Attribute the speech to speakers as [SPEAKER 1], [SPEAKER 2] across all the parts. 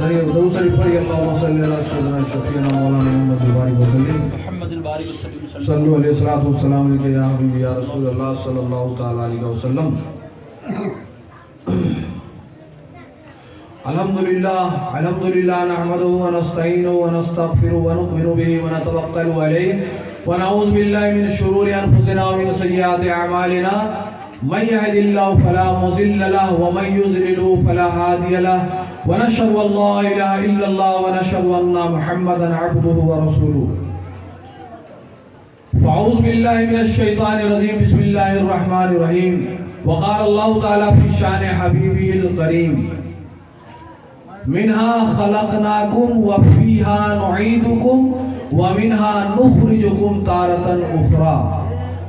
[SPEAKER 1] دوسری پڑھی اللہم صلی اللہ سیدنا شفیعنا مولانا محمد الباری وسلم
[SPEAKER 2] محمد الباری وسلم
[SPEAKER 1] صلو علیہ الصلوۃ والسلام علیکہ یا حبیبی یا رسول اللہ صلی اللہ تعالی علیہ وسلم. الحمدللہ نحمده ونستعینه ونستغفره ونؤمن به ونتوکل علیہ ونعوذ باللہ من شرور انفسنا ومن سیئات اعمالنا من يهد الله فلا مضل له ومن يضلل فلا هادي له ونشهد ان لا اله الا الله ونشهد ان محمدا عبده ورسوله. فاعوذ بالله من الشیطان الرجیم بسم اللہ الرحمن الرحیم. وقال الله تعالی في شان حبیبه الکریم منها خلقناكم وفيها نعيدكم ومنها نخرجكم تارة أخرى.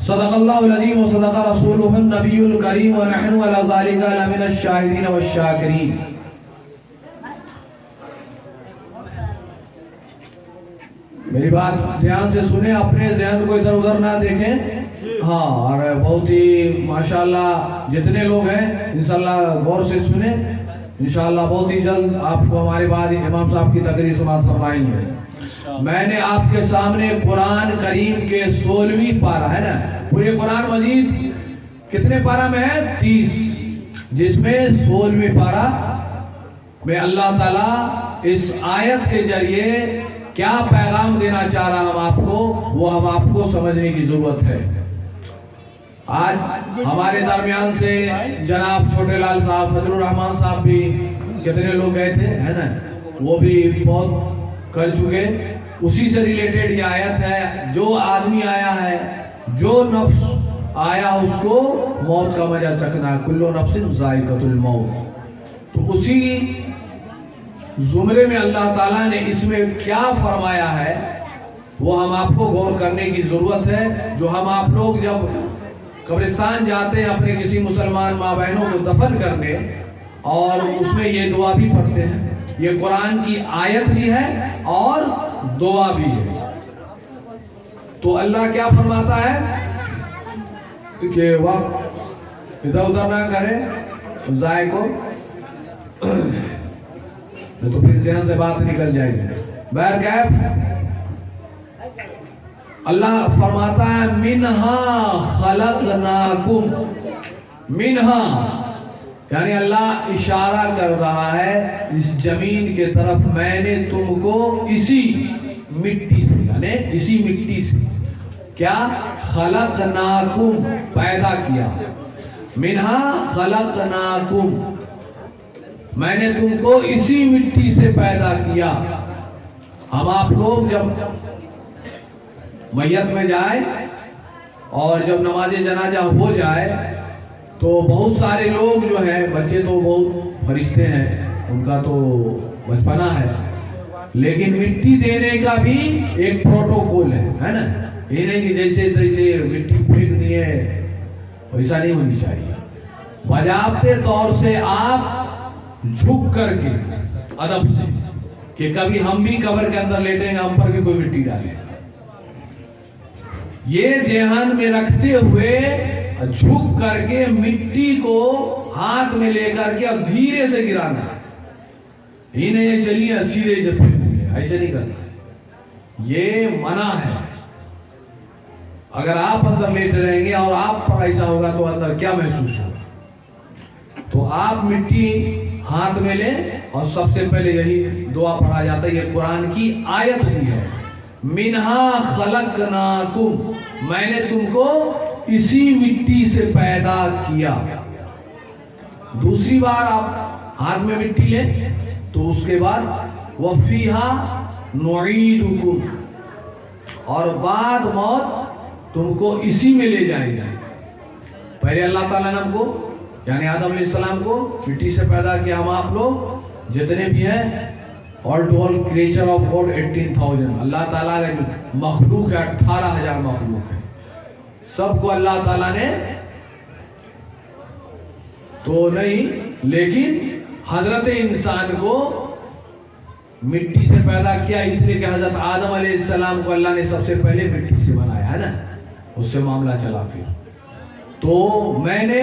[SPEAKER 1] صدق الله العظيم وصدق رسوله النبي الكريم ونحن على ذلك لمن الشاهدين والشاكرين. میری بات دھیان سے سنیں, اپنے ذہن کو ادھر ادھر نہ دیکھیں. ہاں, اور بہت ہی ماشاءاللہ جتنے لوگ ہیں انشاءاللہ غور سے سنیں. انشاءاللہ بہت ہی جلد آپ کو ہمارے بعد امام صاحب کی تقریر سماعت فرمائیں گے. میں نے آپ کے سامنے قرآن کریم کے 16ویں پارہ ہے نا, پورے قرآن مجید کتنے پارہ میں ہے؟ 30, جس میں 16ویں پارہ میں اللہ تعالیٰ اس آیت کے ذریعے کیا پیغام دینا چاہ رہا ہم آپ کو, وہ ہم آپ کو سمجھنے کی ضرورت ہے. آج ہمارے درمیان سے جناب چھوٹے لال صاحب, فضل الرحمان صاحب بھی کتنے لوگ گئے تھے ہے نا, وہ بھی بہت کر چکے. اسی سے ریلیٹڈ یہ آیت ہے, جو آدمی آیا ہے, جو نفس آیا اس کو موت کا مزہ چکھنا ہے, کلو نفس ذائقۃ الموت. تو اسی زمرے میں اللہ تعالیٰ نے اس میں کیا فرمایا ہے وہ ہم آپ کو غور کرنے کی ضرورت ہے. جو ہم آپ لوگ جب قبرستان جاتے ہیں اپنے کسی مسلمان ماں بہنوں کو دفن کرنے, اور اس میں یہ دعا بھی پڑھتے ہیں, یہ قرآن کی آیت بھی ہے اور دعا بھی ہے. تو اللہ کیا فرماتا ہے کہ وقت ادھر ادھر نہ کرے ضائع کو, تو پھر ذہن سے بات نکل جائے گی. بہرکیف اللہ فرماتا ہے منہا خلقناکم. منہا یعنی اللہ اشارہ کر رہا ہے اس زمین کے طرف, میں نے تم کو اسی مٹی سے, یعنی اسی مٹی سے کیا خلقناکم پیدا کیا. منہا خلقناکم, میں نے تم کو اسی مٹی سے پیدا کیا. ہم آپ لوگ جب میت میں جائے اور جب نماز جنازہ ہو جائے تو بہت سارے لوگ جو ہیں, بچے تو بہت فرشتے ہیں, ان کا تو بچپنا ہے, لیکن مٹی دینے کا بھی ایک پروٹوکول ہے نا. یہ نہیں کہ جیسے تیسے مٹی پھینک دیے, ویسا نہیں ہونی چاہیے. باضابطے طور سے آپ جھک کر کے ادب سے, کہ کبھی ہم بھی قبر کے اندر لیٹیں گے, ہم پر بھی کوئی مٹی ڈالے, یہ دھیان میں رکھتے ہوئے جھک کر کے مٹی کو ہاتھ میں لے کر کے اور دھیرے سے گرانا ہے. یہ نہیں چلیے سیدھے سے پھینک, ایسے نہیں کرنا ہے, یہ منع ہے. اگر آپ اندر لیتے رہیں گے اور آپ پر ایسا ہوگا تو اندر کیا محسوس ہوگا. تو آپ مٹی ہاتھ میں لیں, اور سب سے پہلے یہی دعا پڑھا جاتا ہے. یہ قرآن کی آیت بھی ہے, منہا خلقناکم, میں نے تم کو اسی مٹی سے پیدا کیا. دوسری بار آپ ہاتھ میں مٹی لیں تو اس کے بعد وفیہا نعیدکم, اور بعد موت تم کو اسی میں لے جائیں گے. پہلے اللہ تعالیٰ نے ہم کو یعنی آدم علیہ السلام کو مٹی سے پیدا کیا. ہم آپ لوگ جتنے بھی ہیں all creature of God 18,000, اللہ تعالیٰ کا جو مخلوق ہے 18,000 مخلوق ہے, سب کو اللہ تعالیٰ نے تو نہیں, لیکن حضرت انسان کو مٹی سے پیدا کیا, اس لیے کہ حضرت آدم علیہ السلام کو اللہ نے سب سے پہلے مٹی سے بنایا ہے نا, اس سے معاملہ چلا. پھر تو میں نے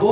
[SPEAKER 1] 2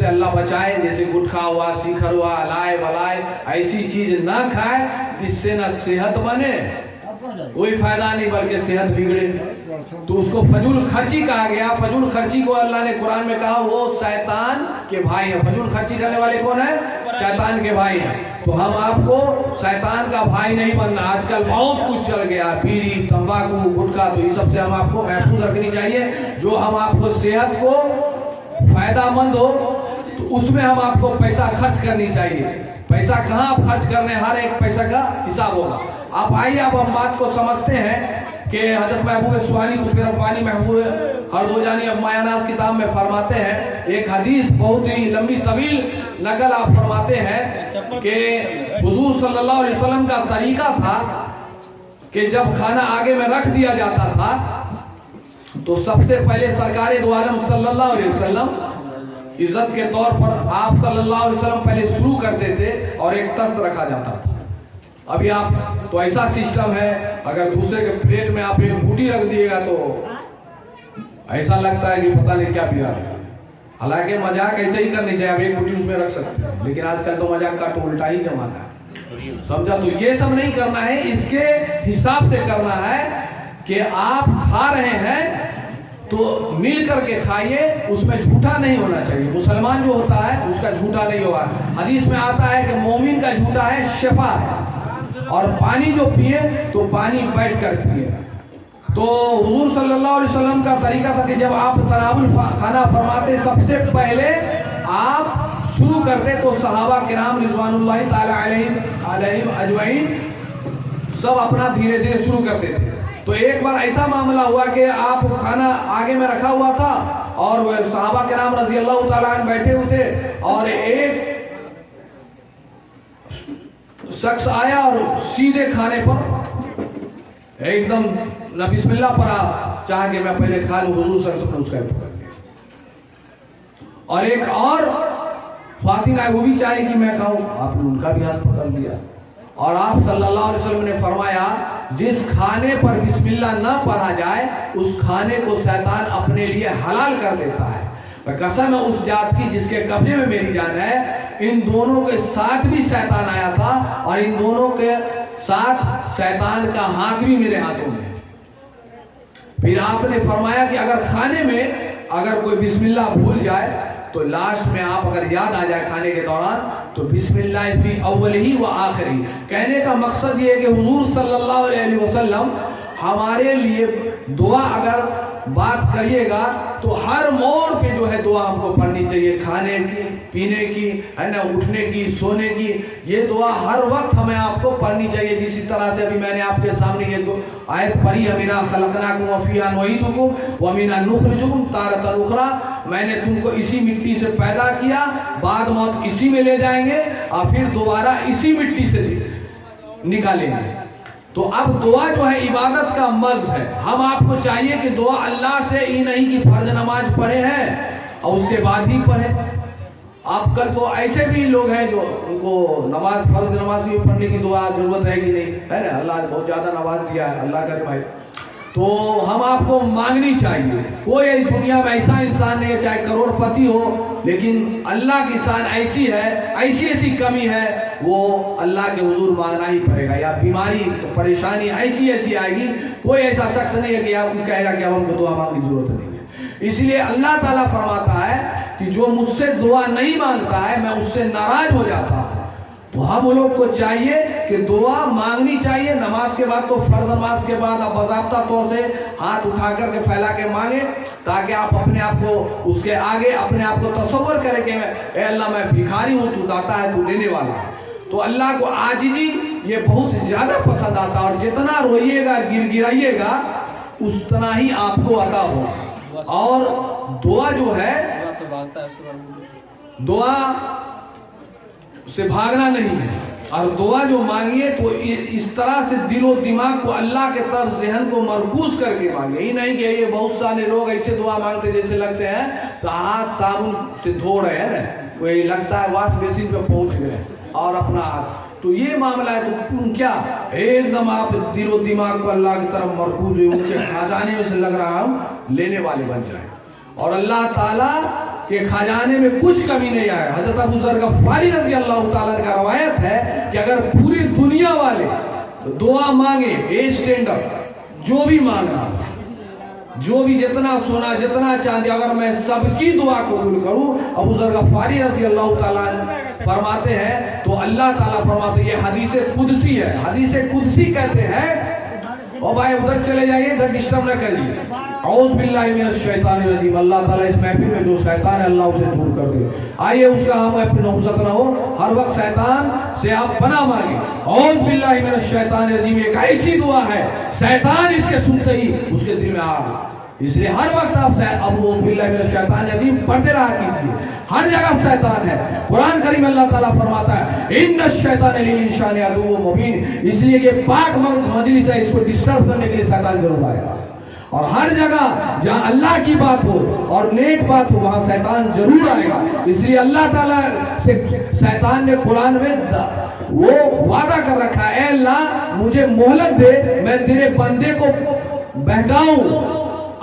[SPEAKER 1] سے اللہ بچائے، جیسے گٹکھا ہوا، سیکھر ہوا، الائے بلائے، ایسی چیز نہ کھائے جس سے نہ صحت بنے کوئی فائدہ نہیں بلکہ صحت بگڑے۔ تو اس کو فضول خرچی کہا گیا۔ فضول خرچی کو اللہ نے قرآن میں کہا وہ شیطان کے بھائی ہیں۔ فضول خرچی کرنے والے کون ہیں؟ شیطان کے بھائی ہیں۔ تو ہم آپ کو شیطان کا بھائی نہیں بننا۔ آج کل بہت کچھ چل گیا، بیڑی، تمباکو، گٹکا، تو یہ سب سے ہم آپ کو محفوظ رکھنی چاہیے۔ جو ہم آپ کو صحت کو فائدہ مند ہو تو اس میں ہم آپ کو پیسہ خرچ کرنی چاہیے۔ پیسہ کہاں آپ خرچ کرنے، ہر ایک پیسہ کا حساب ہوگا۔ آپ آئیے، اب ہم بات کو سمجھتے ہیں کہ حضرت محبوب سبحانی کو پھر ربانی محبوب ہردوجانی اب مایاناز کتاب میں فرماتے ہیں ایک حدیث بہت ہی لمبی طویل نقل آپ فرماتے ہیں کہ حضور صلی اللہ علیہ وسلم کا طریقہ تھا کہ جب کھانا آگے میں رکھ دیا جاتا تھا تو سب سے پہلے سرکار دو عالم صلی اللہ علیہ وسلم عزت کے طور پر آپ صلی اللہ علیہ وسلم پہلے شروع کرتے تھے اور ایک تست رکھا جاتا تھا۔ ابھی آپ تو ایسا سسٹم ہے، اگر دوسرے کے پلیٹ میں آپ ایک بوٹی رکھ دیے گا تو ایسا لگتا ہے کہ پتہ نہیں کیا پیا ہے۔ حالانکہ مذاق ایسے ہی کرنی چاہیے، آپ ایک بوٹی اس میں رکھ سکتے ہیں، لیکن آج کل تو مذاق کا تو الٹا ہی زمانہ ہے، سمجھا؟ تو یہ سب نہیں کرنا ہے، اس کے حساب سے کرنا ہے کہ آپ کھا رہے ہیں تو مل کر کے کھائیے، اس میں جھوٹا نہیں ہونا چاہیے۔ مسلمان جو ہوتا ہے اس کا جھوٹا نہیں ہوگا۔ حدیث میں آتا ہے کہ مومن کا جھوٹا ہے شفا ہے، اور پانی جو پیے تو پانی بیٹھ کر پیے۔ تو حضور صلی اللہ علیہ وسلم کا طریقہ تھا کہ جب آپ تناول کھانا فرماتے سب سے پہلے آپ شروع کرتے تو صحابہ کرام رضوان اللہ تعالی علیہم اجمعین سب اپنا دھیرے دھیرے شروع کرتے تھے۔ تو ایک بار ایسا معاملہ ہوا کہ آپ کھانا آگے میں رکھا ہوا تھا اور وہ صحابہ کرام رضی اللہ تعالیٰ عنہ بیٹھے ہوئے تھے، اور ایک شخص آیا اور سیدھے کھانے پر ایک دم نہ بسم اللہ پڑھا، چاہ کہ میں پہلے کھا لوں، حضور صلی اللہ علیہ وسلم اس کا پکڑ لیا۔ اور ایک اور خواتین آئے، وہ بھی چاہے کہ میں کھاؤں، آپ نے ان کا بھی ہاتھ پکڑ لیا۔ اور آپ صلی اللہ علیہ وسلم نے فرمایا جس کھانے پر بسم اللہ نہ پڑھا جائے اس کھانے کو شیطان اپنے لیے حلال کر دیتا ہے۔ قسم ہے اس ذات کی جس کے قبضے میں میری جان ہے، ان دونوں کے ساتھ بھی شیطان آیا تھا اور ان دونوں کے ساتھ شیطان کا ہاتھ بھی میرے ہاتھوں میں ہے۔ پھر آپ نے فرمایا کہ اگر کھانے میں اگر کوئی بسم اللہ بھول جائے تو لاسٹ میں آپ اگر یاد آ جائے کھانے کے دوران تو بسم اللہ فی اولہی و آخری۔ کہنے کا مقصد یہ ہے کہ حضور صلی اللہ علیہ وسلم ہمارے لیے دعا اگر بات کریے گا تو ہر موڑ پہ جو ہے دعا ہم کو پڑھنی چاہیے، کھانے کی، پینے کی، ہے نا، اٹھنے کی، سونے کی، یہ دعا ہر وقت ہمیں آپ کو پڑھنی چاہیے۔ جسی طرح سے ابھی میں نے آپ کے سامنے یہ آیت پڑھی ہے، مِنْهَا خَلَقْنَاكُمْ وَفِيهَا نُعِيدُكُمْ وَمِنْهَا نُخْرِجُكُمْ تَارَةً أُخْرَىٰ، میں نے تم کو اسی مٹی سے پیدا کیا، بعد موت اسی میں لے جائیں گے اور پھر دوبارہ اسی مٹی سے نکالیں گے۔ تو اب دعا جو ہے عبادت کا مغز ہے۔ ہم آپ کو چاہیے کہ دعا اللہ سے ہی نہیں کہ فرض نماز پڑھے ہیں اور اس کے بعد ہی پڑھے۔ آپ کل تو ایسے بھی لوگ ہیں جو ان کو نماز فرض نماز بھی پڑھنے کی دعا ضرورت ہے کہ نہیں ہے نا، اللہ بہت زیادہ نماز دیا ہے، اللہ کرے بھائی، تو ہم آپ کو مانگنی چاہیے۔ کوئی دنیا میں ایسا انسان نہیں ہے چاہے کروڑ پتی ہو، لیکن اللہ کی شان ایسی ہے، ایسی ایسی کمی ہے، وہ اللہ کے حضور مانگنا ہی پڑے گا۔ یا بیماری پریشانی ایسی ایسی آئے گی، کوئی ایسا شخص نہیں ہے کہ آپ کو کہے گا کہ اب ہم کو دعا مانگنے کی ضرورت نہیں ہے۔ اس لیے اللہ تعالیٰ فرماتا ہے کہ جو مجھ سے دعا نہیں مانگتا ہے میں اس سے ناراض ہو جاتا ہوں۔ تو ہم لوگ کو چاہیے کہ دعا مانگنی چاہیے۔ نماز کے بعد تو فرض نماز کے بعد آپ باضابطہ طور سے ہاتھ اٹھا کر کے پھیلا کے مانگیں، تاکہ آپ اپنے آپ کو اس کے آگے اپنے آپ کو تصور کریں کہ اے اللہ میں بھکاری ہوں، تو داتا ہے، تو دینے والا ہے۔ تو اللہ کو عاجزی یہ بہت زیادہ پسند آتا ہے، اور جتنا روئیے گا گر گرائیے گا اتنا ہی آپ کو عطا ہوگا۔ اور دعا جو ہے دعا سے بھاگنا نہیں ہے، اور دعا جو مانگیے تو اس طرح سے دل و دماغ کو اللہ کے طرف ذہن کو مرکوز کر کے مانگے۔ یہ نہیں کہ یہ بہت سارے لوگ ایسے دعا مانگتے جیسے لگتے ہیں تو ہاتھ صابن سے دھو رہے ہیں، کوئی لگتا ہے واش بیسن پہ پہنچ گئے اور اپنا ہاتھ، تو یہ معاملہ ہے۔ تو کیا ایک دم آپ دل و دماغ کو اللہ کی طرف مرکوز ہوئے، ان کے خزانے میں سے لگ رہا ہم لینے والے بن جائیں۔ اور اللہ تعالیٰ کہ خزانے میں کچھ کمی نہیں آیا. حضرت ابو ذر غفاری رضی اللہ تعالیٰ کا روایت ہے کہ اگر پوری دنیا والے دعا مانگے اے اسٹینڈ اپ، جو بھی مانگنا، جو بھی جتنا سونا جتنا چاندی، اگر میں سب کی دعا قبول کروں، ابو ذر غفاری رضی اللہ تعالیٰ فرماتے ہیں تو اللہ تعالیٰ فرماتے ہیں، یہ حدیث قدسی ہے. حدیث قدسی کہتے ہیں، او بھائی ادھر چلے جائیے، ادھر ڈسٹرب نہ کریے. اعوذ باللہ من الشیطان الرجیم. اللہ تعالیٰ اس محفل میں جو شیطان ہے اللہ اسے دور کر دے. آئیے اس کا ہم اپنے نحوست نہ ہو، ہر وقت شیطان سے آپ پناہ مانگیں. اعوذ باللہ من الشیطان الرجیم ایک ایسی دعا ہے شیطان اس کے سنتے ہی اس کے دل میں آگ. اس لیے ہر وقت آپ اعوذ باللہ من الشیطان الرجیم پڑھتے رہا کیجیے. ہر جگہ شیطان ہے. قرآن کریم اللہ تعالیٰ فرماتا ہے ان الشیطان للانسان عدو مبین. اس لیے کہ پاک مجلس ہے، اس کو ڈسٹرب کرنے کے لیے شیطان ضرور آئے گا. اور ہر جگہ جہاں اللہ کی بات ہو اور نیک بات ہو وہاں شیطان ضرور آئے گا. اس لیے اللہ تعالیٰ سے شیطان نے قرآن میں وہ وعدہ کر رکھا ہے، اے اللہ مجھے مہلت دے، میں تیرے بندے کو بہکاؤں.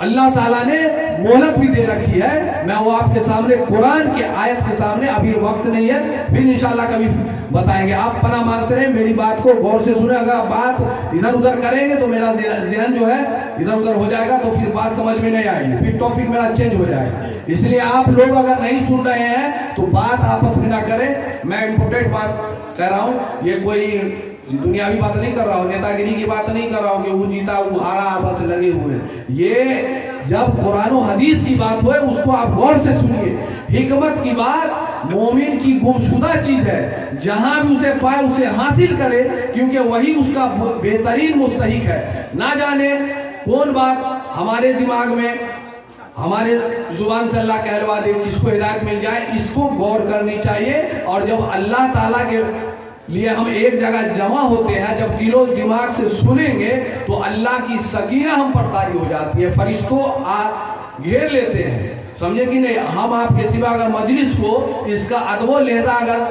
[SPEAKER 1] اللہ تعالیٰ نے مہلت بھی دے رکھی ہے. میں وہ آپ کے سامنے قرآن کی آیت کے سامنے، ابھی وقت نہیں ہے، پھر انشاءاللہ کبھی بتائیں گے. آپ پناہ مانگتے رہیں، میری بات کو غور سے سنیں. اگر آپ بات ادھر ادھر کریں گے تو میرا ذہن جو ہے ادھر ادھر ہو جائے گا، تو پھر بات سمجھ میں نہیں آئے گی، پھر ٹاپک میرا چینج ہو جائے گا. اس لیے آپ لوگ اگر نہیں سن رہے ہیں تو بات آپس میں نہ کریں. میں امپورٹنٹ بات کہہ رہا ہوں، یہ کوئی دنیاوی بات نہیں کر رہا ہوں، نیتا گیری کی بات نہیں کر رہا ہوں کہ وہ جیتا وہ ہارا آپس لگے ہوئے. یہ جب قرآن و حدیث کی بات ہوئے اس کو آپ غور سے سنیے. حکمت کی بات مومن کی گمشدہ چیز ہے، جہاں بھی اسے پائے اسے حاصل کرے، کیونکہ وہی اس کا بہترین مستحق ہے. نہ جانے کون بات ہمارے دماغ میں ہمارے زبان سے اللہ کہلوا دے، جس کو ہدایت مل جائے اس کو غور کرنی چاہیے. اور جب اللہ تعالیٰ کے لیے ہم ایک جگہ جمع ہوتے ہیں، جب دل و دماغ سے سنیں گے تو اللہ کی سکینہ ہم پر طاری ہو جاتی ہے، فرشتوں گھیر لیتے ہیں. سمجھے کہ نہیں؟ ہم آپ کے سوا اگر مجلس کو اس کا ادب و لہجہ اگر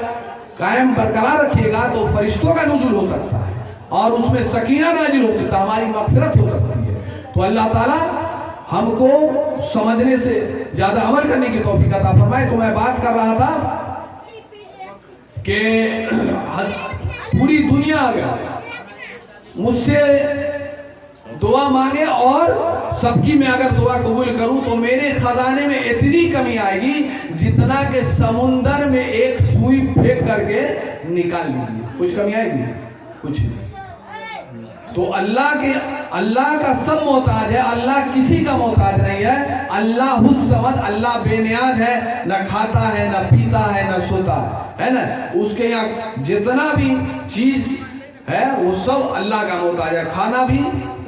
[SPEAKER 1] قائم برقرار رکھیے گا تو فرشتوں کا نزول ہو سکتا ہے اور اس میں سکینہ نازل ہو سکتا ہے، ہماری مغفرت ہو سکتی ہے. تو اللہ تعالیٰ ہم کو سمجھنے سے زیادہ عمل کرنے کی توفیق عطا فرمائے. تو میں بات کر رہا تھا کہ پوری دنیا اگر مجھ سے دعا مانگے اور سب کی میں اگر دعا قبول کروں تو میرے خزانے میں اتنی کمی آئے گی جتنا کہ سمندر میں ایک سوئی پھینک کر کے نکال لیجیے. کچھ کمی آئے گی؟ کچھ نہیں. تو اللہ کا سب محتاج ہے، اللہ کسی کا محتاج نہیں ہے. اللہ الصمد، اللہ بے نیاز ہے، نہ کھاتا ہے نہ پیتا ہے نہ سوتا ہے نا. اس کے یہاں جتنا بھی چیز ہے وہ سب اللہ کا محتاج ہے. کھانا بھی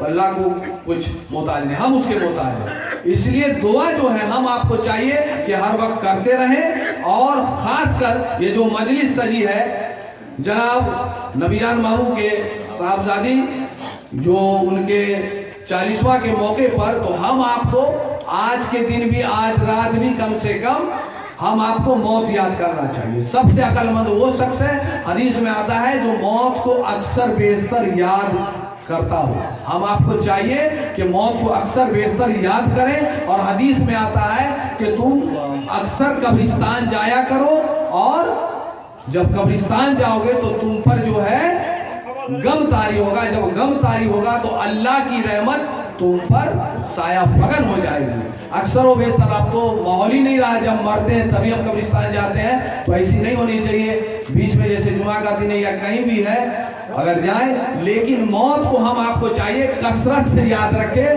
[SPEAKER 1] اللہ کو کچھ محتاج نہیں، ہم اس کے محتاج ہیں. اس لیے دعا جو ہے ہم آپ کو چاہیے کہ ہر وقت کرتے رہیں. اور خاص کر یہ جو مجلس سجی ہے جناب نبیان ماموں کے صاحبزادی جو ان کے 40واں کے موقع پر، تو ہم آپ کو آج کے دن بھی، آج رات بھی کم سے کم ہم آپ کو موت یاد کرنا چاہیے. سب سے عقل مند وہ شخص ہے، حدیث میں آتا ہے، جو موت کو اکثر بیشتر یاد کرتا ہو. ہم آپ کو چاہیے کہ موت کو اکثر بیشتر یاد کریں. اور حدیث میں آتا ہے کہ تم اکثر قبرستان جایا کرو، اور جب قبرستان جاؤ گے تو تم پر جو ہے غم طاری ہوگا. جب غم طاری ہوگا تو اللہ کی رحمت تم پر سایہ فگن ہو جائے گی. اکثر و بیشتر اب تو ماحول ہی نہیں رہا، جب مرتے ہیں تبھی ہم قبرستان جاتے ہیں. تو ایسی نہیں ہونی چاہیے. بیچ میں جیسے جمعہ کا دن ہے یا کہیں بھی ہے اگر جائیں، لیکن موت کو ہم آپ کو چاہیے کثرت سے یاد رکھیں.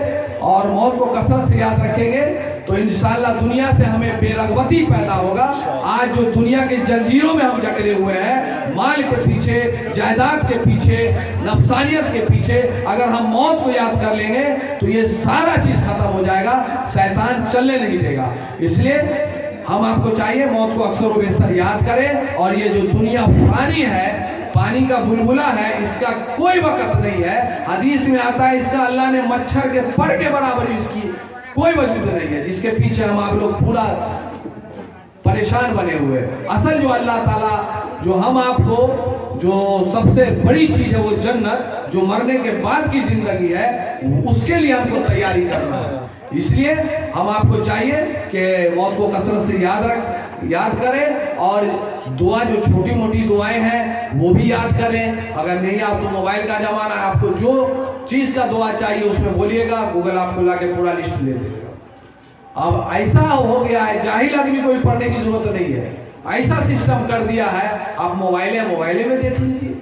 [SPEAKER 1] اور موت کو کثرت سے یاد رکھیں گے تو انشاءاللہ دنیا سے ہمیں بے رغبتی پیدا ہوگا. آج جو دنیا کے جنجیروں میں ہم جکڑے ہوئے ہیں، مال کے پیچھے، جائیداد کے پیچھے، نفسانیت کے پیچھے، اگر ہم موت کو یاد کر لیں گے تو یہ سارا چیز ختم ہو جائے گا، شیطان چلنے نہیں دے گا. اس لیے ہم آپ کو چاہیے موت کو اکثر و بیشتر یاد کریں. اور یہ جو دنیا فانی ہے، پانی کا بلبلہ ہے، اس کا کوئی وقت نہیں ہے. حدیث میں آتا ہے اس کا اللہ نے مچھر کے پر کے برابر اس کی کوئی وجود نہیں ہے، جس کے پیچھے ہم آپ لوگ پورا پریشان بنے ہوئے. اصل جو اللہ تعالیٰ جو ہم آپ کو جو سب سے بڑی چیز ہے وہ جنت، جو مرنے کے بعد کی زندگی ہے، اس کے لیے ہم کو تیاری کرنا ہے۔ اس لیے ہم آپ کو چاہیے کہ موت کو کثرت سے یاد کریں، اور دعا جو چھوٹی موٹی دعائیں ہیں وہ بھی یاد کریں۔ اگر نہیں آپ تو موبائل کا زمانہ ہے، آپ کو جو چیز کا دعا چاہیے اس میں بولیے گا، گوگل آپ کو لا کے پورا لسٹ دے دے گا۔ اب ایسا ہو گیا ہے، جاہل آدمی کو بھی پڑھنے کی ضرورت نہیں ہے، ایسا سسٹم کر دیا ہے، آپ موبائلے میں دیکھ لیجیے،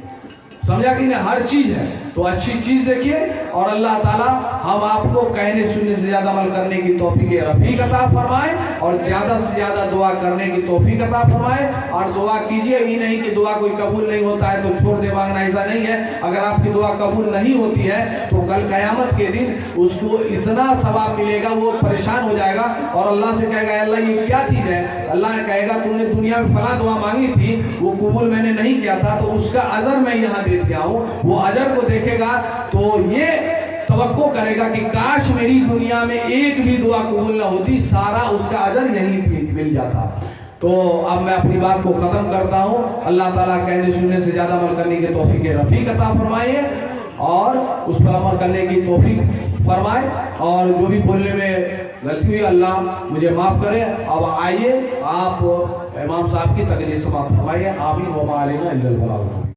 [SPEAKER 1] سمجھا کہ نہیں؟ ہر چیز ہے، تو اچھی چیز دیکھیے، اور اللہ تعالیٰ ہم آپ کو کہنے سننے سے زیادہ عمل کرنے کی توفیق رفیق عطا فرمائے، اور زیادہ سے زیادہ دعا کرنے کی توفیق عطا فرمائے۔ اور دعا کیجیے، ہی نہیں کہ دعا کوئی قبول نہیں ہوتا ہے تو چھوڑ دے مانگنا، ایسا نہیں ہے۔ اگر آپ کی دعا قبول نہیں ہوتی ہے تو کل قیامت کے دن اس کو اتنا ثواب ملے گا، وہ پریشان ہو جائے گا اور اللہ سے کہے گا اللہ یہ کیا چیز ہے؟ اللہ نے کہے گا تم نے دنیا میں فلاں دعا مانگی تھی، وہ قبول میں نے نہیں کیا تھا، تو اس کا اجر میں یہاں دے دیا ہوں۔ وہ اجر کو دیکھے گا تو یہ توقع کرے گا کہ کاش میری دنیا میں ایک بھی دعا قبول نہ ہوتی، سارا اس کا اجر یہیں مل جاتا۔ تو اب میں اپنی بات کو ختم کرتا ہوں۔ اللہ تعالیٰ کہنے سننے سے زیادہ عمل کرنے کی توفیق رفیق عطا فرمائے، اور اس پر عمل کرنے کی توفیق فرمائے، اور جو بھی بولنے میں غلطی ہوئی اللہ مجھے معاف کرے۔ اب آئیے آپ امام صاحب کی تقریر سماعت فرمائیے۔ آمین وما علینا الا البلاغ۔